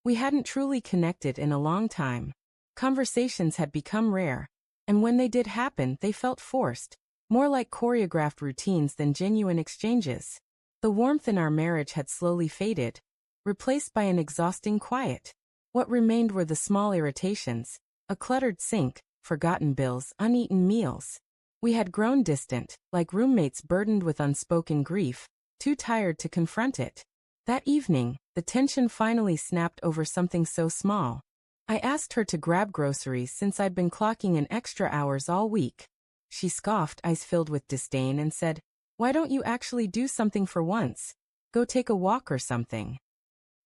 We hadn't truly connected in a long time. Conversations had become rare, and when they did happen, they felt forced, more like choreographed routines than genuine exchanges. The warmth in our marriage had slowly faded, replaced by an exhausting quiet. What remained were the small irritations, a cluttered sink, forgotten bills, uneaten meals. We had grown distant, like roommates burdened with unspoken grief, too tired to confront it. That evening, the tension finally snapped over something so small. I asked her to grab groceries since I'd been clocking in extra hours all week. She scoffed, eyes filled with disdain, and said, "Why don't you actually do something for once? Go take a walk or something."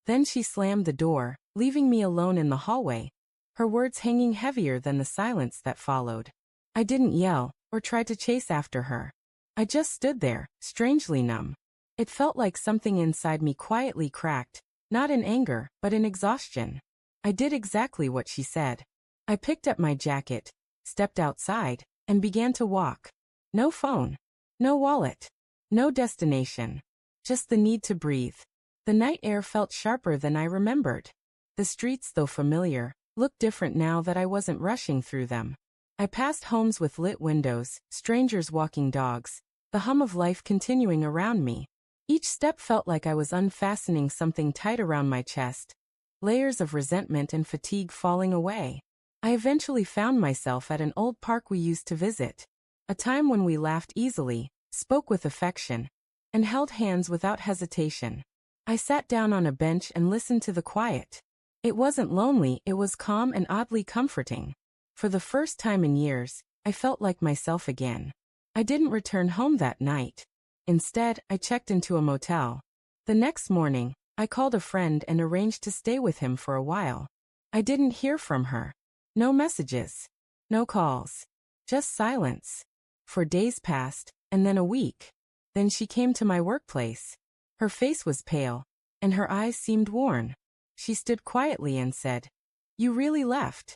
Then she slammed the door, leaving me alone in the hallway, her words hanging heavier than the silence that followed. I didn't yell or try to chase after her. I just stood there, strangely numb. It felt like something inside me quietly cracked, not in anger, but in exhaustion. I did exactly what she said. I picked up my jacket, stepped outside, and began to walk. No phone, no wallet, no destination, just the need to breathe. The night air felt sharper than I remembered. The streets, though familiar, looked different now that I wasn't rushing through them. I passed homes with lit windows, strangers walking dogs, the hum of life continuing around me. Each step felt like I was unfastening something tight around my chest, layers of resentment and fatigue falling away. I eventually found myself at an old park we used to visit, a time when we laughed easily, spoke with affection, and held hands without hesitation. I sat down on a bench and listened to the quiet. It wasn't lonely, it was calm and oddly comforting. For the first time in years, I felt like myself again. I didn't return home that night. Instead, I checked into a motel. The next morning, I called a friend and arranged to stay with him for a while. I didn't hear from her. No messages. No calls. Just silence. For days passed, and then a week. Then she came to my workplace. Her face was pale, and her eyes seemed worn. She stood quietly and said, "You really left?"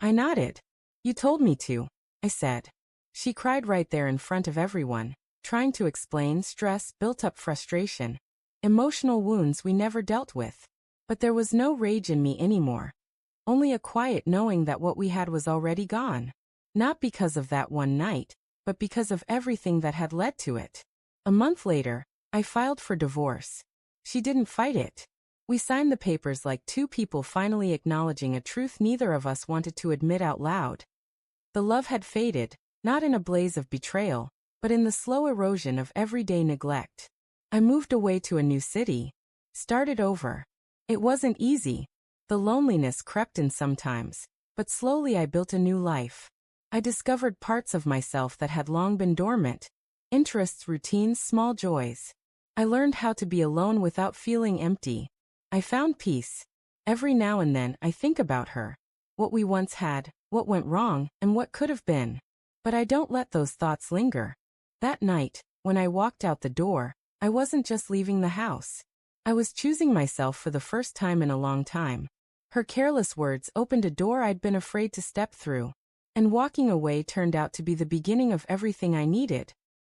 I nodded. "You told me to," I said. She cried right there in front of everyone, trying to explain stress, built-up frustration, emotional wounds we never dealt with. But there was no rage in me anymore. Only a quiet knowing that what we had was already gone. Not because of that one night, but because of everything that had led to it. A month later, I filed for divorce. She didn't fight it. We signed the papers like two people finally acknowledging a truth neither of us wanted to admit out loud. The love had faded, not in a blaze of betrayal, but in the slow erosion of everyday neglect. I moved away to a new city, started over. It wasn't easy. The loneliness crept in sometimes, but slowly I built a new life. I discovered parts of myself that had long been dormant, interests, routines, small joys. I learned how to be alone without feeling empty. I found peace. Every now and then I think about her, what we once had, what went wrong, and what could have been. But I don't let those thoughts linger. That night, when I walked out the door, I wasn't just leaving the house. I was choosing myself for the first time in a long time. Her careless words opened a door I'd been afraid to step through, and walking away turned out to be the beginning of everything I needed.